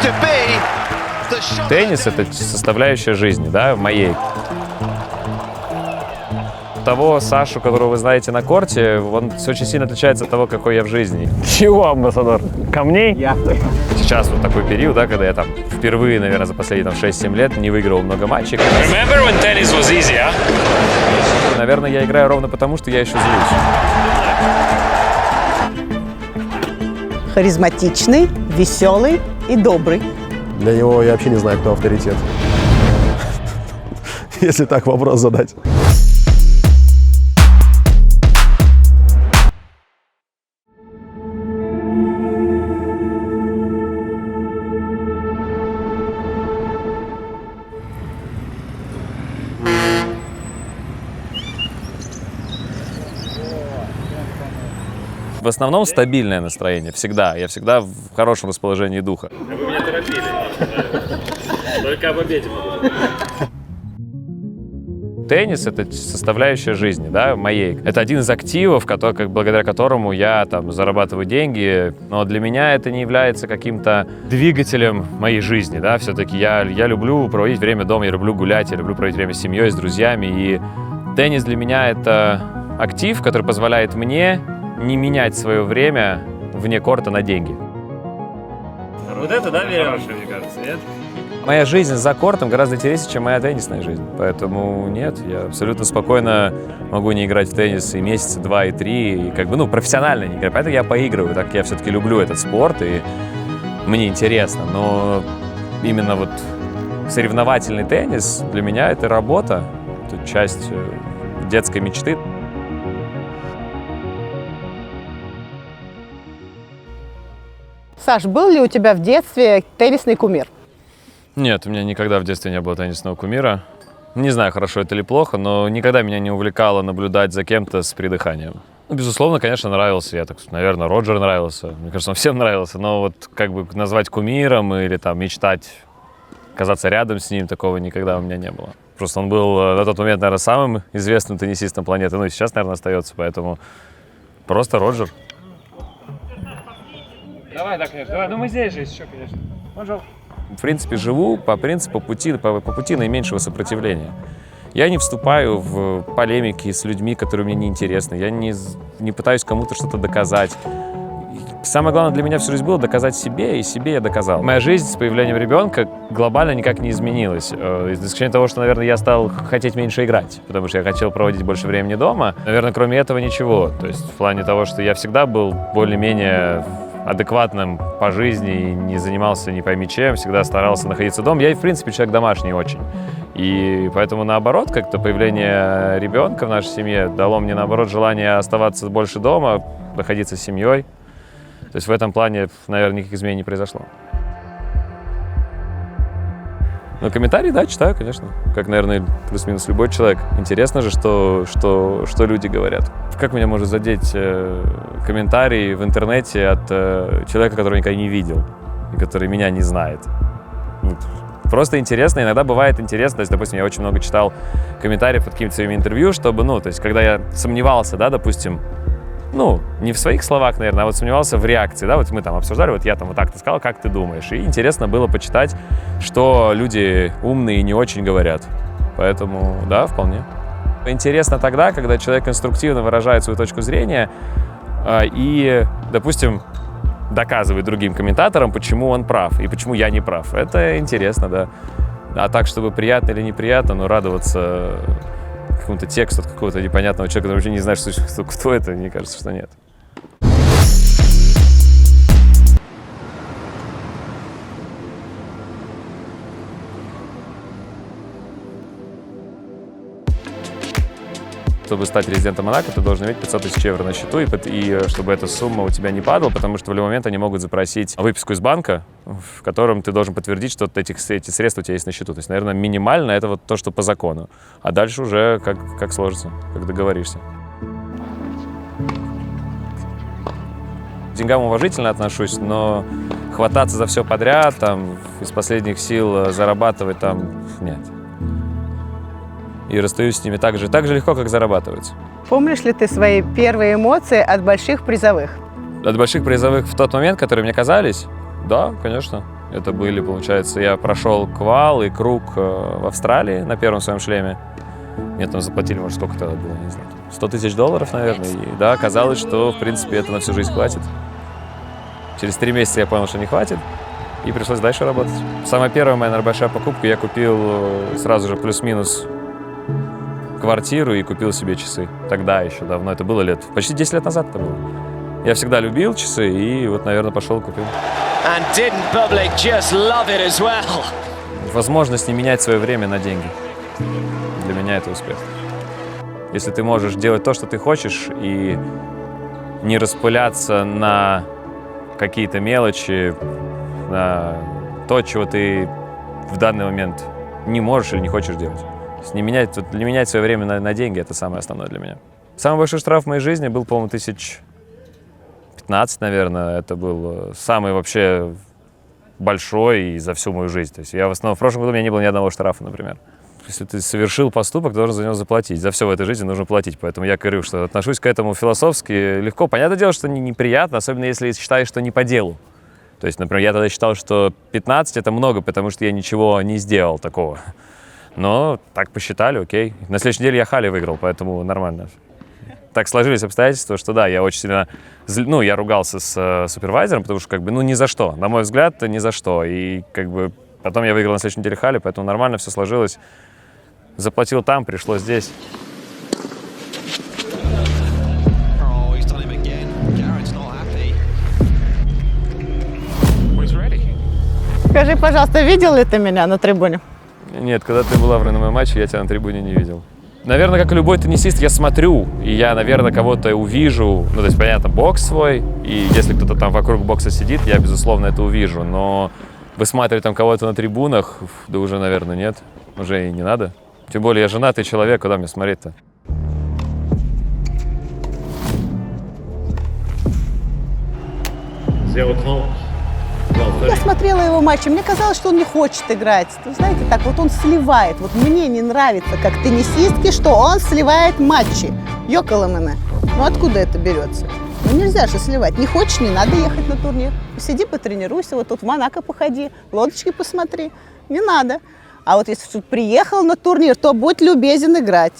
to be the shot. Теннис — это составляющая жизни, да, моей. Того Сашу, которого вы знаете на корте, он очень сильно отличается от того, какой я в жизни. Чего, амбассадор? Камней? Сейчас вот такой период, да, когда я там впервые, наверное, за последние 6-7 лет не выиграл много матчей. Remember when tennis was easy, а? Наверное, я играю ровно потому, что я еще злюсь. Харизматичный, веселый и добрый. Для него я вообще не знаю, кто авторитет. Если так вопрос задать. В основном стабильное настроение, всегда. Я всегда в хорошем расположении духа. Вы меня торопили. Только о победе могу. Теннис — это составляющая жизни, да, моей. Это один из активов, благодаря которому я там зарабатываю деньги, но для меня это не является каким-то двигателем моей жизни, да, все-таки я люблю проводить время дома, я люблю гулять, я люблю проводить время с семьей, с друзьями, и теннис для меня — это актив, который позволяет мне не менять свое время вне корта на деньги. Вот это, да, Веря, мне кажется, нет? Моя жизнь за кортом гораздо интереснее, чем моя теннисная жизнь. Поэтому нет, я абсолютно спокойно могу не играть в теннис и месяца, 2, и 3, и профессионально не играть. Поэтому я поигрываю, так я все-таки люблю этот спорт, и мне интересно. Но именно вот соревновательный теннис для меня — это работа, это часть детской мечты. Саш, был ли у тебя в детстве теннисный кумир? Нет, у меня никогда в детстве не было теннисного кумира. Не знаю, хорошо это или плохо, но никогда меня не увлекало наблюдать за кем-то с придыханием. Безусловно, конечно, нравился. Наверное, Роджер нравился. Мне кажется, он всем нравился. Но вот назвать кумиром или там мечтать оказаться рядом с ним, такого никогда у меня не было. Просто он был на тот момент, наверное, самым известным теннисистом планеты. Ну и сейчас, наверное, остается, поэтому просто Роджер. Давай, да, конечно. Давай, мы здесь же еще, конечно. Пожалуйста. В принципе, живу по принципу по пути наименьшего сопротивления. Я не вступаю в полемики с людьми, которые мне неинтересны. Я не пытаюсь кому-то что-то доказать. Самое главное для меня всю жизнь было доказать себе, и себе я доказал. Моя жизнь с появлением ребенка глобально никак не изменилась. За исключением того, что, наверное, я стал хотеть меньше играть, потому что я хотел проводить больше времени дома. Наверное, кроме этого ничего. То есть в плане того, что я всегда был более-менее адекватным по жизни и не занимался не пойми чем, всегда старался находиться дома. Я, в принципе, человек домашний очень. И поэтому, наоборот, как-то появление ребенка в нашей семье дало мне, наоборот, желание оставаться больше дома, находиться с семьей. То есть в этом плане, наверное, никаких изменений не произошло. Но комментарии, да, читаю, конечно. Как, наверное, плюс-минус любой человек. Интересно же, что люди говорят. Как меня может задеть комментарий в интернете от человека, которого никогда не видел, и который меня не знает? Просто интересно, иногда бывает интересно. То есть, допустим, я очень много читал комментариев под какими-то своими интервью, чтобы, то есть, когда я сомневался, да, допустим, не в своих словах, наверное, а вот сомневался в реакции, да, вот мы там обсуждали, вот я там вот так-то сказал, как ты думаешь, и интересно было почитать, что люди умные и не очень говорят, поэтому, да, вполне. Интересно тогда, когда человек конструктивно выражает свою точку зрения и, допустим, доказывает другим комментаторам, почему он прав и почему я не прав. Это интересно, да. А так, чтобы приятно или неприятно, радоваться какому-то тексту от какого-то непонятного человека, который вообще не знаешь, кто это, мне кажется, что нет. Чтобы стать резидентом Монако, ты должен иметь 500 тысяч евро на счету, и чтобы эта сумма у тебя не падала, потому что в любой момент они могут запросить выписку из банка, в котором ты должен подтвердить, что эти средства у тебя есть на счету. То есть, наверное, минимально это вот то, что по закону. А дальше уже как сложится, как договоришься. К деньгам уважительно отношусь, но хвататься за все подряд, из последних сил зарабатывать нет. И расстаюсь с ними так же легко, как зарабатывать. Помнишь ли ты свои первые эмоции от больших призовых? От больших призовых в тот момент, которые мне казались? Да, конечно. Это были, получается, я прошел квал и круг в Австралии на первом своем шлеме. Мне там заплатили, может, сколько тогда было, не знаю, $100 000, наверное. И да, оказалось, что, в принципе, это на всю жизнь хватит. Через 3 месяца я понял, что не хватит, и пришлось дальше работать. Самая первая моя, наверное, большая покупка, я купил сразу же плюс-минус квартиру и купил себе часы. Тогда еще давно, это было почти 10 лет назад это было. Я всегда любил часы, и вот, наверное, пошел и купил. And didn't Bublik just love it as well? Возможность не менять свое время на деньги. Для меня это успех. Если ты можешь делать то, что ты хочешь, и не распыляться на какие-то мелочи, на то, чего ты в данный момент не можешь или не хочешь делать. То есть не менять свое время на деньги — это самое основное для меня. Самый большой штраф в моей жизни был, по-моему, 15, наверное. Это был самый вообще большой за всю мою жизнь. То есть я в основном в прошлом году у меня не было ни одного штрафа, например. Если ты совершил поступок, ты должен за него заплатить. За все в этой жизни нужно платить. Поэтому я говорю, что отношусь к этому философски легко. Понятное дело, что неприятно, особенно если считаешь, что не по делу. То есть, например, я тогда считал, что 15 — это много, потому что я ничего не сделал такого. Но так посчитали, окей. На следующей неделе я Хали выиграл, поэтому нормально. Так сложились обстоятельства, что да, я очень сильно... я ругался с супервайзером, потому что, ни за что. На мой взгляд, ни за что. И, потом я выиграл на следующей неделе Хали, поэтому нормально все сложилось. Заплатил там, пришло здесь. Oh, he's done him again. Garrett's not happy. He's ready. Скажи, пожалуйста, видел ли ты меня на трибуне? Нет, когда ты была в моем матче, я тебя на трибуне не видел. Наверное, как и любой теннисист, я смотрю, и я, наверное, кого-то увижу. То есть, понятно, бокс свой, и если кто-то там вокруг бокса сидит, я, безусловно, это увижу. Но высматривать там кого-то на трибунах, да уже, наверное, нет. Уже и не надо. Тем более, я женатый человек, куда мне смотреть-то? Я смотрела его матчи, мне казалось, что он не хочет играть. Вы знаете, так вот он сливает. Вот мне не нравится, как теннисистке, что он сливает матчи. Ёкало мене. Ну откуда это берется? Ну нельзя же сливать. Не хочешь, не надо ехать на турнир. Посиди, потренируйся, вот тут в Монако походи, лодочки посмотри. Не надо. А вот если приехал на турнир, то будь любезен играть.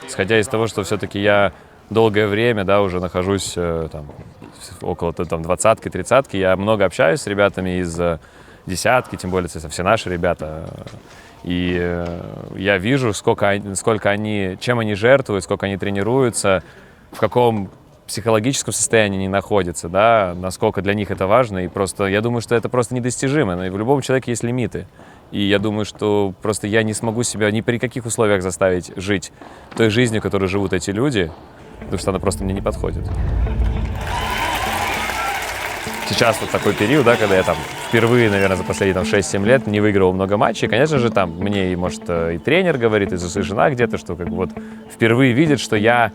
Исходя из того, что все-таки я долгое время, да, уже нахожусь там, около там, 20-ки, 30-ки, я много общаюсь с ребятами из десятки, тем более это все наши ребята. И я вижу, чем они жертвуют, сколько они тренируются, в каком психологическом состоянии они находятся, да, насколько для них это важно. И просто я думаю, что это просто недостижимо. Но в любом человеке есть лимиты. И я думаю, что просто я не смогу себя ни при каких условиях заставить жить той жизнью, которой живут эти люди, потому что она просто мне не подходит. Сейчас вот такой период, да, когда я там впервые, наверное, за последние 6-7 лет не выигрывал много матчей. Конечно же, там мне, может, и тренер говорит, и жена где-то, что вот впервые видит, что я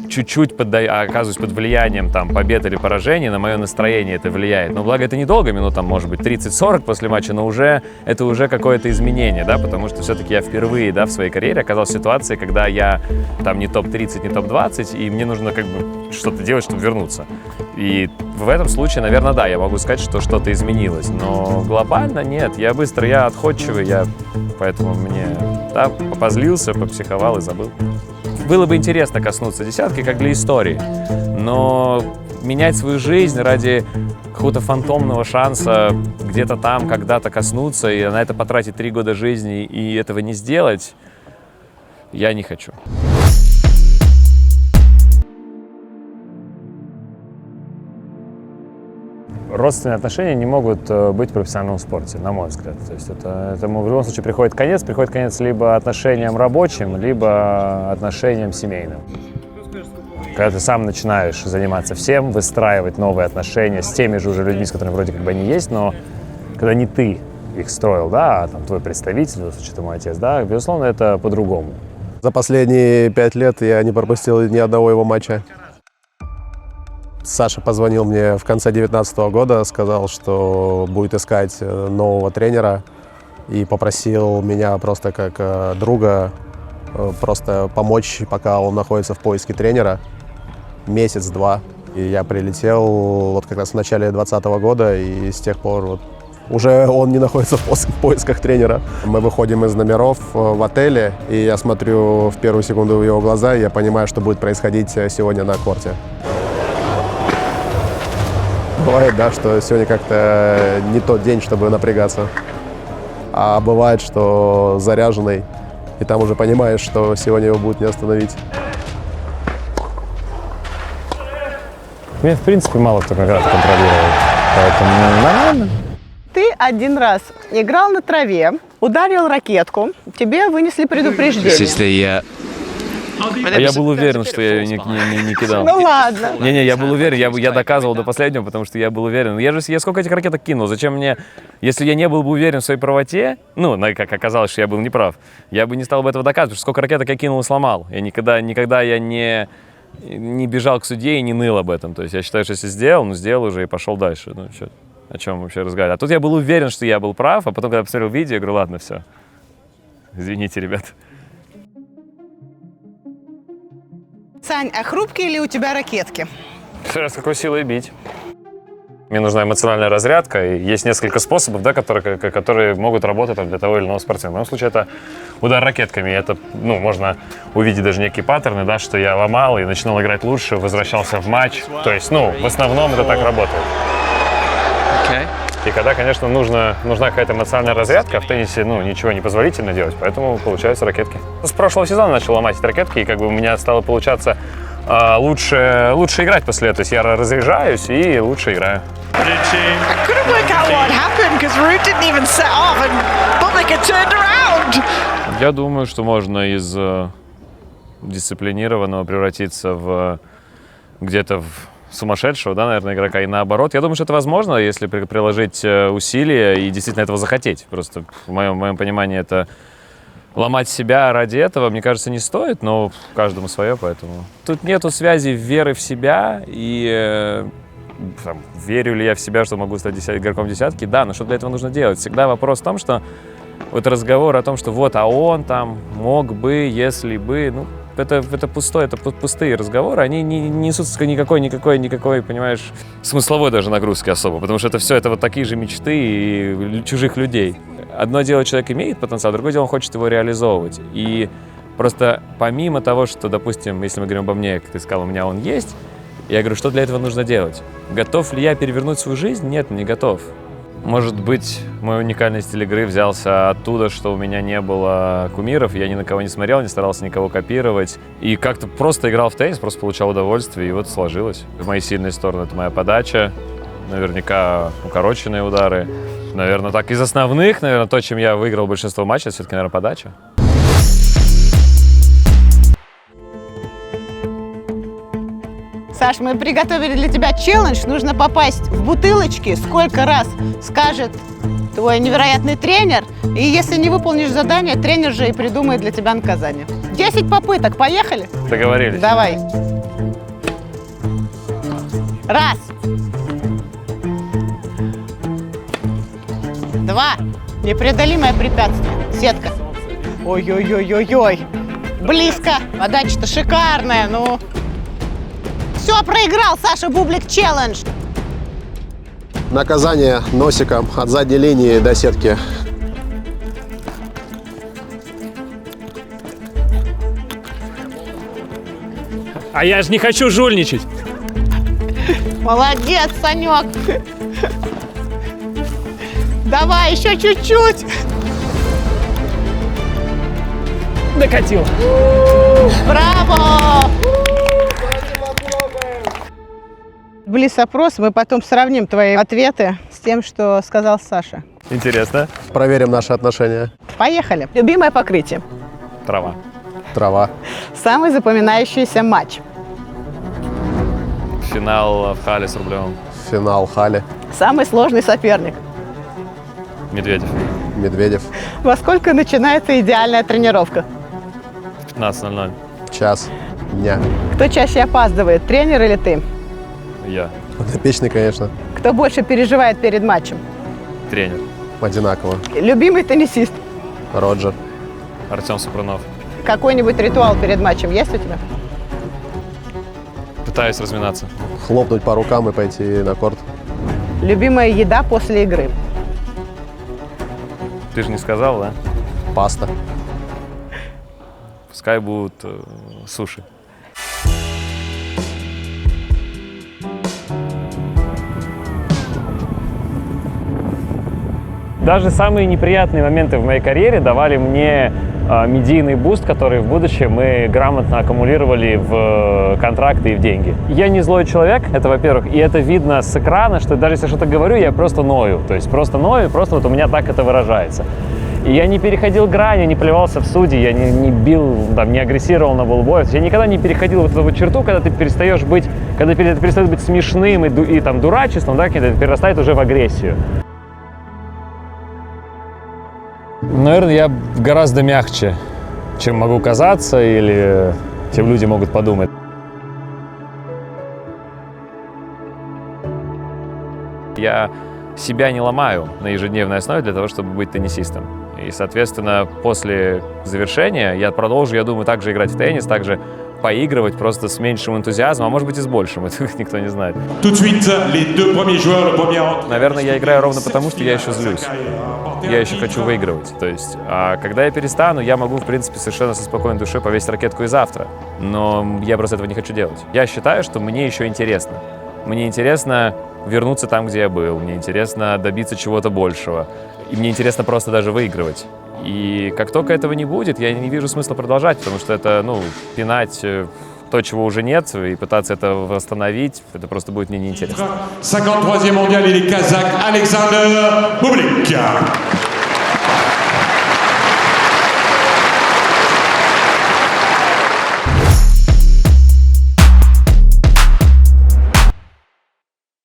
чуть-чуть оказываюсь под влиянием там, побед или поражений, на мое настроение это влияет. Но благо это недолго, минут там, может быть, 30-40 после матча, но это уже какое-то изменение, да, потому что все-таки я впервые, да, в своей карьере оказался в ситуации, когда я там не топ-30, не топ-20, и мне нужно что-то делать, чтобы вернуться. И в этом случае, наверное, да, я могу сказать, что что-то изменилось, но глобально нет. Я отходчивый, поэтому попозлился, попсиховал и забыл. Было бы интересно коснуться десятки, как для истории, но менять свою жизнь ради какого-то фантомного шанса где-то там, когда-то коснуться, и на это потратить 3 года жизни и этого не сделать, я не хочу. Родственные отношения не могут быть в профессиональном спорте, на мой взгляд. То есть этому в любом случае приходит конец либо отношениям рабочим, либо отношениям семейным. Когда ты сам начинаешь заниматься всем, выстраивать новые отношения с теми же уже людьми, с которыми вроде как бы они есть, но когда не ты их строил, да, а там твой представитель, в случае, мой отец, да, безусловно, это по-другому. За последние 5 лет я не пропустил ни одного его матча. Саша позвонил мне в конце 2019 года, сказал, что будет искать нового тренера. и попросил меня просто как друга просто помочь, пока он находится в поиске тренера. Месяц-два. И я прилетел вот как раз в начале 2020 года, и с тех пор вот уже он не находится в поисках тренера. Мы выходим из номеров в отеле, и я смотрю в первую секунду в его глаза, и я понимаю, что будет происходить сегодня на корте. Бывает, да, что сегодня как-то не тот день, чтобы напрягаться. А бывает, что заряженный, и там уже понимаешь, что сегодня его будет не остановить. Меня, в принципе, мало кто как раз контролирует, поэтому нормально. Ты один раз играл на траве, ударил ракетку, тебе вынесли предупреждение. А я был уверен, что я ее не кидал. Ну ладно. Не-не, я был уверен, я доказывал до последнего, потому что я был уверен. Я сколько этих ракеток кинул, зачем мне, если я не был бы уверен в своей правоте, ну, как оказалось, что я был неправ, я бы не стал бы этого доказывать, потому что сколько ракеток я кинул и сломал. Я никогда я не бежал к судье и не ныл об этом. То есть я считаю, что если сделал уже и пошел дальше. Ну, что, о чем вообще разговаривать? А тут я был уверен, что я был прав, а потом, когда я посмотрел видео, я говорю, ладно, все. Извините, ребят. Сань, а хрупкие ли у тебя ракетки? С какой силой бить? Мне нужна эмоциональная разрядка, и есть несколько способов, да, которые могут работать для того или иного спортсмена. В моем случае это удар ракетками. Это, можно увидеть даже некие паттерны, да, что я ломал и начинал играть лучше, возвращался в матч. То есть, в основном это так работает. И когда, конечно, нужна какая-то эмоциональная разрядка, в теннисе, ничего не позволительно делать, поэтому получаются ракетки. С прошлого сезона начал ломать эти ракетки, и у меня стало получаться лучше играть после этого. То есть я разряжаюсь и лучше играю. I couldn't work out what happened because Ruud didn't even set off and Bublik had turned around. Я думаю, что можно из дисциплинированного превратиться в где-то в сумасшедшего, да, наверное, игрока, и наоборот. Я думаю, что это возможно, если приложить усилия и действительно этого захотеть. Просто в моем понимании это ломать себя ради этого, мне кажется, не стоит, но каждому свое, поэтому тут нету связи веры в себя и верю ли я в себя, что могу стать игроком десятки? Да, но что для этого нужно делать? Всегда вопрос в том, что вот разговор о том, что а он там мог бы, если бы, это пустые разговоры, они не несут никакой, понимаешь, смысловой даже нагрузки особо, потому что это вот такие же мечты и чужих людей. Одно дело, человек имеет потенциал, другое дело, он хочет его реализовывать. И просто помимо того, что, допустим, если мы говорим обо мне, как ты сказал, у меня он есть, я говорю, что для этого нужно делать? Готов ли я перевернуть свою жизнь? Нет, не готов. Может быть, мой уникальный стиль игры взялся оттуда, что у меня не было кумиров, я ни на кого не смотрел, не старался никого копировать. И как-то просто играл в теннис, просто получал удовольствие, и вот сложилось. Мои сильные стороны — это моя подача, наверняка укороченные удары. Наверное, так. Из основных, то, чем я выиграл большинство матчей, это все-таки, наверное, подача. Саш, мы приготовили для тебя челлендж. Нужно попасть в бутылочки, сколько раз скажет твой невероятный тренер. И если не выполнишь задание, тренер же и придумает для тебя наказание. 10 попыток. Поехали? Договорились. Давай. Раз. 2. Непреодолимое препятствие. Сетка. Ой-ой-ой-ой-ой. Близко. Подача-то шикарная, Все, проиграл, Саша Бублик челлендж. Наказание носиком от задней линии до сетки. А я же не хочу жульничать. Молодец, Санек. Давай, еще чуть-чуть. Докатил. Браво! Блиц-опрос, мы потом сравним твои ответы с тем, что сказал Саша. Интересно. Проверим наши отношения. Поехали. Любимое покрытие. Трава. Трава. Самый запоминающийся матч. Финал в Хале с Рублевым. Финал Хали. Самый сложный соперник. Медведев. Медведев. Во сколько начинается идеальная тренировка? 15:00. Час дня. Кто чаще опаздывает, тренер или ты? Я. Подопечный, конечно. Кто больше переживает перед матчем? Тренер. одинаково. Любимый теннисист? Роджер. Артем Супрунов. Какой-нибудь ритуал перед матчем есть у тебя? Пытаюсь разминаться. Хлопнуть по рукам и пойти на корт. Любимая еда после игры? Ты же не сказал, да? Паста. Пускай будут суши. Даже самые неприятные моменты в моей карьере давали мне медийный буст, который в будущем мы грамотно аккумулировали в контракты и в деньги. Я не злой человек, это во-первых, и это видно с экрана, что даже если что-то говорю, я просто ною. То есть просто ною, просто вот у меня так это выражается. И я не переходил грани, не плевался в судьи, я не бил, там, не агрессировал на болбой. Я никогда не переходил вот эту вот черту, когда ты перестаешь быть, когда это перестает быть смешным и там дурачеством, да, когда это перерастает уже в агрессию. Наверное, я гораздо мягче, чем могу казаться или чем люди могут подумать. Я себя не ломаю на ежедневной основе для того, чтобы быть теннисистом. И, соответственно, после завершения я продолжу, я думаю, также играть в теннис, также поигрывать просто с меньшим энтузиазмом, а может быть и с большим, это никто не знает. Наверное, я играю ровно потому, что я еще злюсь. Я еще хочу выигрывать. То есть, а когда я перестану, я могу, в принципе, совершенно со спокойной душой повесить ракетку и завтра. Но я просто этого не хочу делать. Я считаю, что мне еще интересно. Мне интересно вернуться там, где я был. Мне интересно добиться чего-то большего. И мне интересно просто даже выигрывать. И как только этого не будет, я не вижу смысла продолжать, потому что это, пинать то, чего уже нет, и пытаться это восстановить, это просто будет мне неинтересно. 53e mondial, il est kazakh Alexander Bublik.